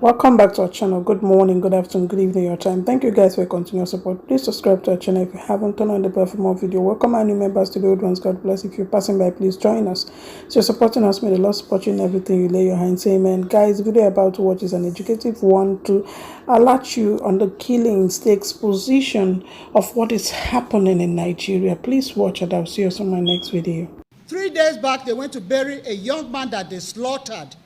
Welcome back to our channel. Good morning, good afternoon, good evening, your time. Thank you guys for your continued support. Please subscribe to our channel if you haven't. Turn on the bell for more video. Welcome our new members to the old ones. God bless. If you're passing by, please join us. So you're supporting us. May the Lord support you in everything you lay your hands. Amen. Guys, the video you're about to watch is an educative one to alert you on the killings, the exposition of what is happening in Nigeria. Please watch it. I'll see you on my next video. 3 days back, they went to bury a young man that they slaughtered.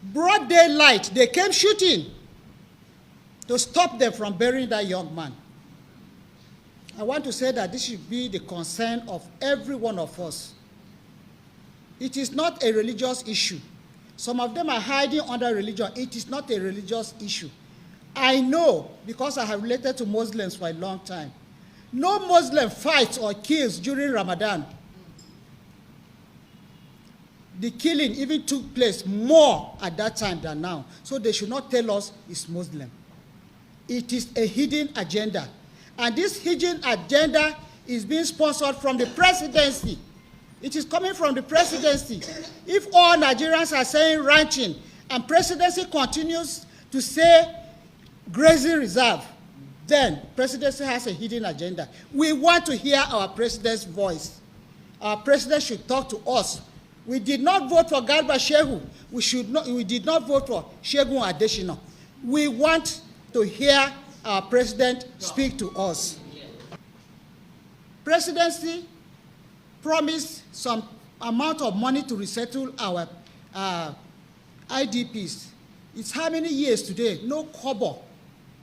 Broad daylight, they came shooting to stop them from burying that young man. I want to say that this should be the concern of every one of us. It is not a religious issue. Some of them are hiding under religion. It is not a religious issue. I know, because I have related to Muslims for a long time. No Muslim fights or kills during Ramadan. The killing even took place more at that time than now. So they should not tell us it's Muslim. It is a hidden agenda. And this hidden agenda is being sponsored from the presidency. It is coming from the presidency. If all Nigerians are saying ranching and presidency continues to say grazing reserve, then presidency has a hidden agenda. We want to hear our president's voice. Our president should talk to us. We did not vote for Garba Shehu. We did not vote for Segun Adesina. We want to hear our president speak to us. Presidency promised some amount of money to resettle our IDPs. It's how many years today? No kobo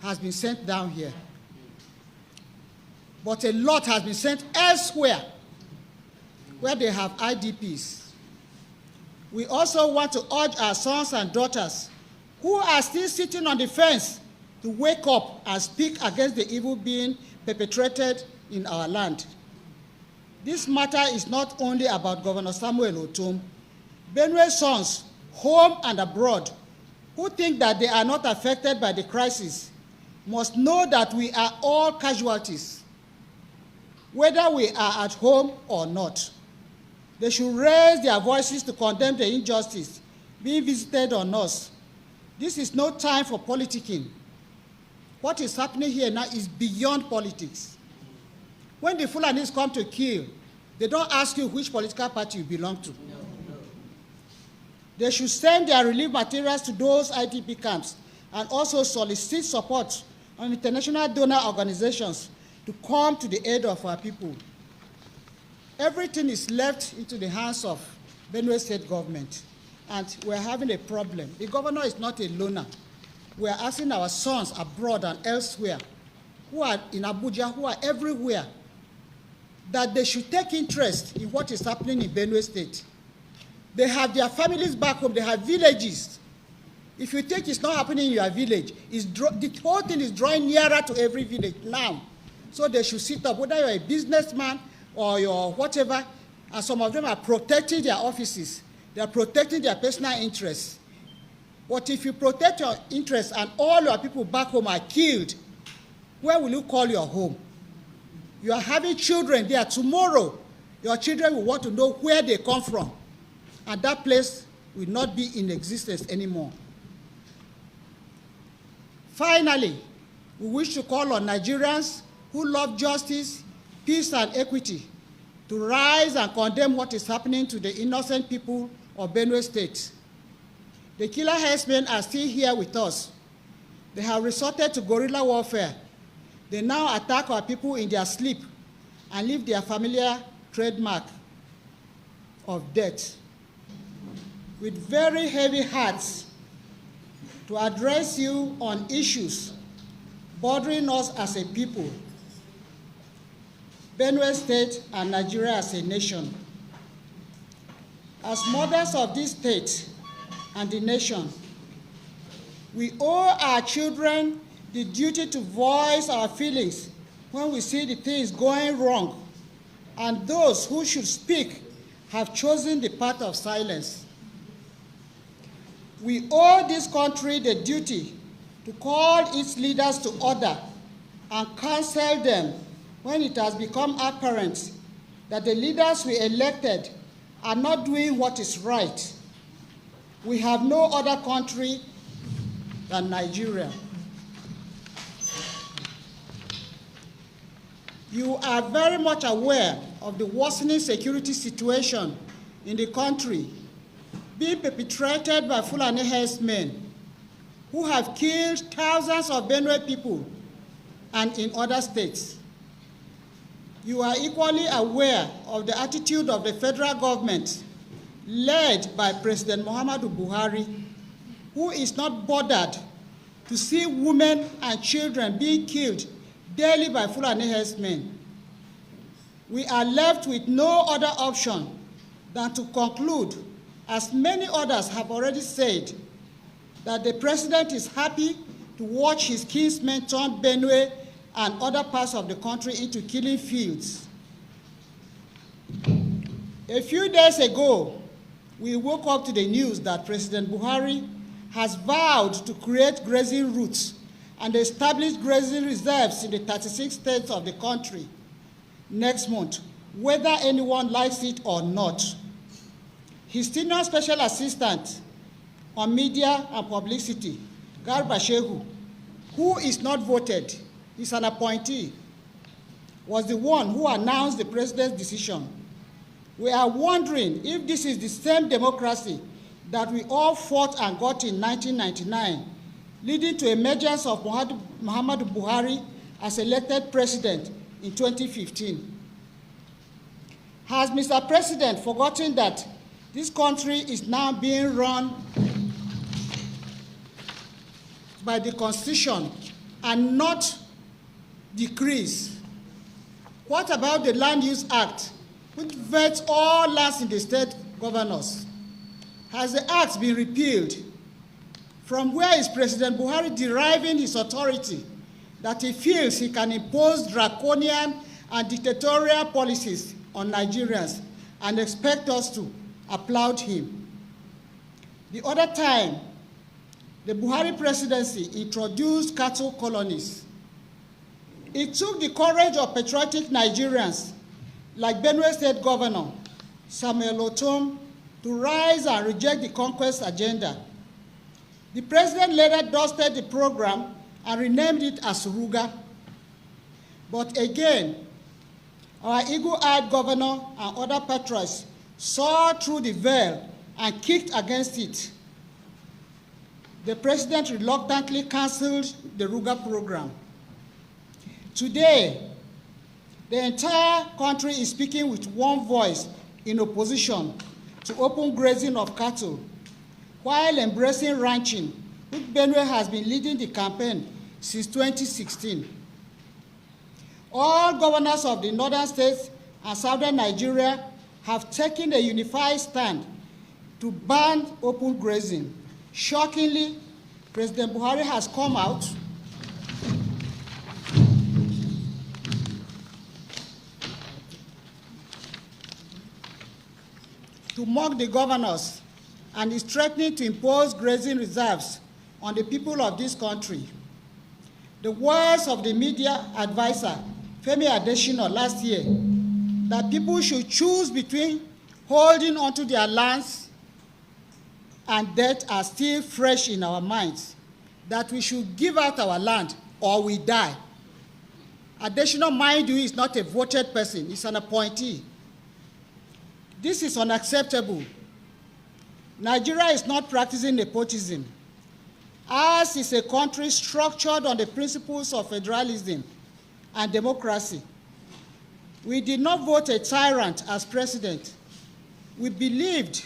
has been sent down here. But a lot has been sent elsewhere where they have IDPs. We also want to urge our sons and daughters who are still sitting on the fence to wake up and speak against the evil being perpetrated in our land. This matter is not only about Governor Samuel Otom. Benue sons, home and abroad, who think that they are not affected by the crisis, must know that we are all casualties, whether we are at home or not. They should raise their voices to condemn the injustice being visited on us. This is no time for politicking. What is happening here now is beyond politics. When the Fulanis come to kill, they don't ask you which political party you belong to. They should send their relief materials to those IDP camps and also solicit support on international donor organizations to come to the aid of our people. Everything is left into the hands of Benue State government, and we're having a problem. The governor is not a loner. We're asking our sons abroad and elsewhere, who are in Abuja, who are everywhere, that they should take interest in what is happening in Benue State. They have their families back home. They have villages. If you think it's not happening in your village, the whole thing is drawing nearer to every village now. So they should sit up, whether you're a businessman or your whatever, and some of them are protecting their offices. They are protecting their personal interests. But if you protect your interests and all your people back home are killed, where will you call your home? You are having children there. Tomorrow, your children will want to know where they come from, and that place will not be in existence anymore. Finally, we wish to call on Nigerians who love justice, peace, and equity to rise and condemn what is happening to the innocent people of Benue State. The killer herdsmen are still here with us. They have resorted to guerrilla warfare. They now attack our people in their sleep and leave their familiar trademark of death. With very heavy hearts, to address you on issues bothering us as a people, Benue State and Nigeria as a nation. As mothers of this state and the nation, we owe our children the duty to voice our feelings when we see the things going wrong, and those who should speak have chosen the path of silence. We owe this country the duty to call its leaders to order and counsel them when it has become apparent that the leaders we elected are not doing what is right. We have no other country than Nigeria. You are very much aware of the worsening security situation in the country being perpetrated by Fulani herdsmen who have killed thousands of Benue people and in other states. You are equally aware of the attitude of the federal government led by President Muhammadu Buhari, who is not bothered to see women and children being killed daily by Fulani herdsmen. We are left with no other option than to conclude, as many others have already said, that the president is happy to watch his kinsmen turn Benue and other parts of the country into killing fields. A few days ago, we woke up to the news that President Buhari has vowed to create grazing routes and establish grazing reserves in the 36 states of the country next month, whether anyone likes it or not. His senior special assistant on media and publicity, Garba Shehu, who is not voted, is an appointee, was the one who announced the president's decision. We are wondering if this is the same democracy that we all fought and got in 1999, leading to emergence of Muhammadu Buhari as elected president in 2015. Has Mr. President forgotten that this country is now being run by the Constitution and not decrees? What about the Land Use Act, which vets all lands in the state governors? Has the act been repealed? From where is President Buhari deriving his authority that he feels he can impose draconian and dictatorial policies on Nigerians and expect us to applaud him? The other time, the Buhari presidency introduced cattle colonies. It took the courage of patriotic Nigerians like Benue State Governor Samuel Otom to rise and reject the conquest agenda. The president later dusted the program and renamed it Aso-Rock. But again, our eagle-eyed governor and other patriots saw through the veil and kicked against it. The president reluctantly canceled the Ruga program. Today, the entire country is speaking with one voice in opposition to open grazing of cattle, while embracing ranching, which Benue has been leading the campaign since 2016. All governors of the northern states and southern Nigeria have taken a unified stand to ban open grazing. Shockingly, President Buhari has come out to mock the governors and is threatening to impose grazing reserves on the people of this country. The words of the media advisor, Femi Adesina, last year, that people should choose between holding onto their lands and death are still fresh in our minds, that we should give out our land or we die. Adesina, mind you, is not a voted person, he's an appointee. This is unacceptable. Nigeria is not practicing nepotism. Ours is a country structured on the principles of federalism and democracy. We did not vote a tyrant as president. We believed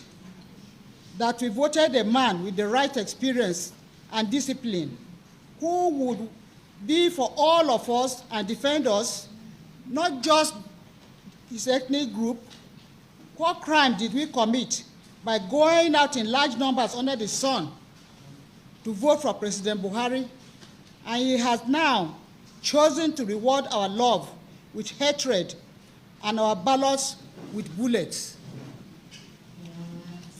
that we voted a man with the right experience and discipline who would be for all of us and defend us, not just his ethnic group. What crime did we commit by going out in large numbers under the sun to vote for President Buhari? And he has now chosen to reward our love with hatred and our ballots with bullets.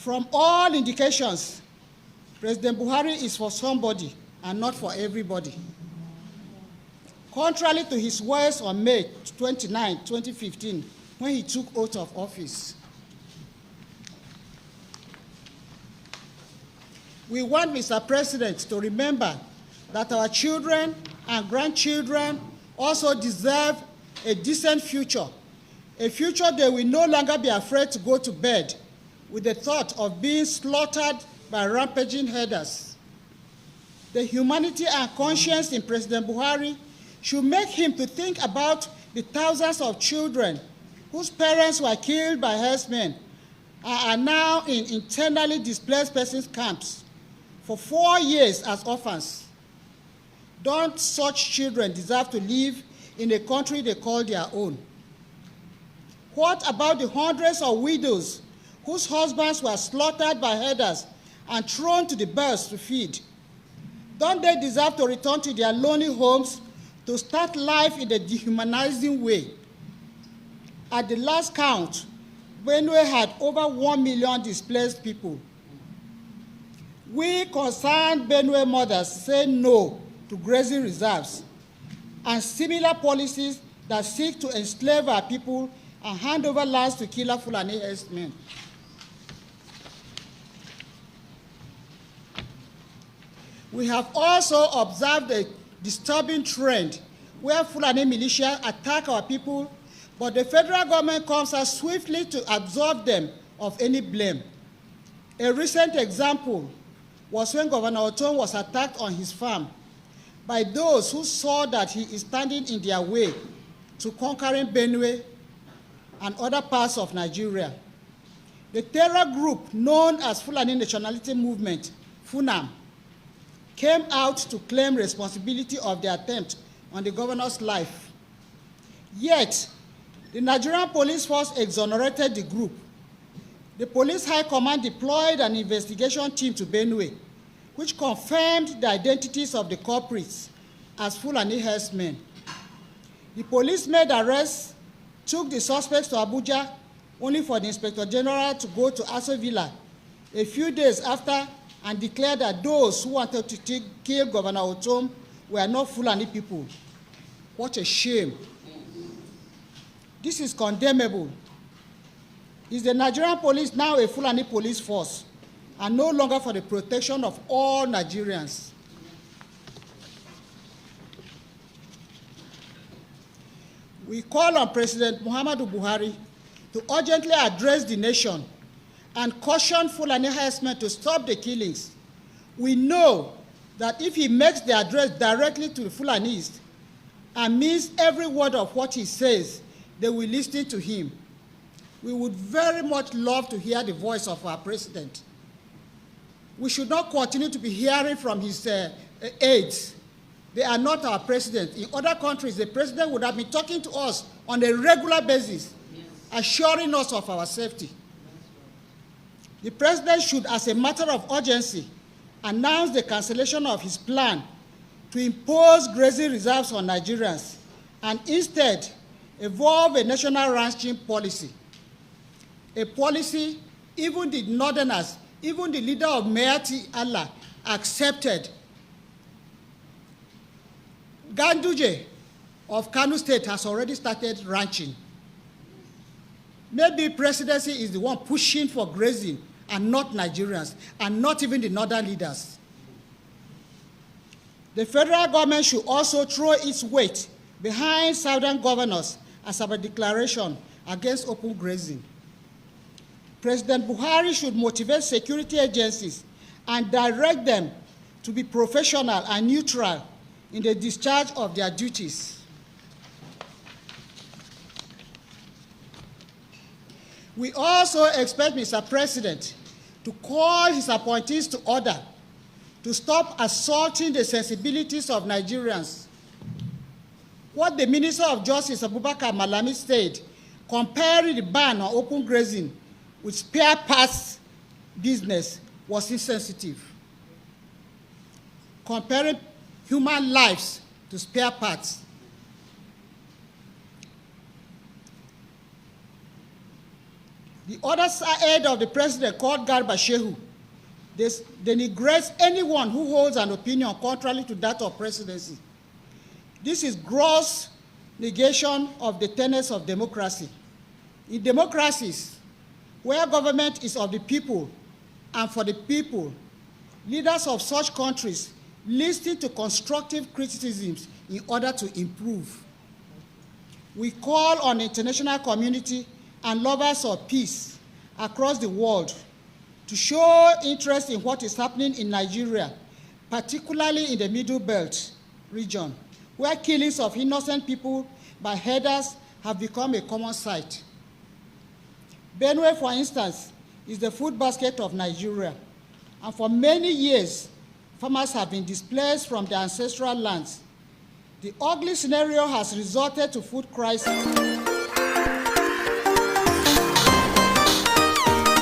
From all indications, President Buhari is for somebody and not for everybody. Contrary to his words on May 29, 2015, when he took oath of office. we want Mr. President to remember that our children and grandchildren also deserve a decent future, a future they will no longer be afraid to go to bed with the thought of being slaughtered by rampaging herders. The humanity and conscience in President Buhari should make him to think about the thousands of children whose parents were killed by herdsmen and are now in internally displaced persons camps for 4 years as orphans. Don't such children deserve to live in a country they call their own? What about the hundreds of widows whose husbands were slaughtered by herders and thrown to the birds to feed? Don't they deserve to return to their lonely homes to start life in a dehumanizing way? At the last count, Benue had over 1 million displaced people. We concerned Benue mothers say no to grazing reserves and similar policies that seek to enslave our people and hand over lands to killer Fulani herdsmen. We have also observed a disturbing trend where Fulani militia attack our people, but the federal government comes out swiftly to absolve them of any blame. A recent example was when Governor Oton was attacked on his farm by those who saw that he is standing in their way to conquering Benue and other parts of Nigeria. The terror group known as Fulani Nationality Movement, FUNAM, came out to claim responsibility of the attempt on the governor's life. Yet, the Nigerian police force exonerated the group. The police high command deployed an investigation team to Benue, which confirmed the identities of the culprits as Fulani herdsmen. The police made arrests, took the suspects to Abuja, only for the Inspector General to go to Aso Villa a few days after and declared that those who wanted to kill Governor Otom were not Fulani people. What a shame. This is condemnable. Is the Nigerian police now a Fulani police force and no longer for the protection of all Nigerians? We call on President Muhammadu Buhari to urgently address the nation and caution Fulani herdsmen to stop the killings. We know that if he makes the address directly to the Fulanis and means every word of what he says, they will listen to him. We would very much love to hear the voice of our president. We should not continue to be hearing from his aides. They are not our president. In other countries, the president would have been talking to us on a regular basis, assuring us of our safety. The president should, as a matter of urgency, announce the cancellation of his plan to impose grazing reserves on Nigerians and instead evolve a national ranching policy. A policy even the northerners, even the leader of Mayati Allah, accepted. Đđèñ of Kano State has already started ranching. Maybe presidency is the one pushing for grazing and not Nigerians, and not even the northern leaders. The federal government should also throw its weight behind southern governors as a declaration against open grazing. President Buhari should motivate security agencies and direct them to be professional and neutral in the discharge of their duties. We also expect Mr. President to call his appointees to order to stop assaulting the sensibilities of Nigerians. What the Minister of Justice, Abubakar Malami, said, comparing the ban on open grazing with spare parts business, was insensitive. Comparing human lives to spare parts. The other side of the president, called Garba Shehu, denigrates anyone who holds an opinion contrary to that of presidency. This is gross negation of the tenets of democracy. In democracies, where government is of the people and for the people, leaders of such countries listen to constructive criticisms in order to improve. We call on the international community and lovers of peace across the world to show interest in what is happening in Nigeria, particularly in the Middle Belt region, where killings of innocent people by herders have become a common sight. Benue, for instance, is the food basket of Nigeria, and for many years, farmers have been displaced from their ancestral lands. The ugly scenario has resulted to food crisis.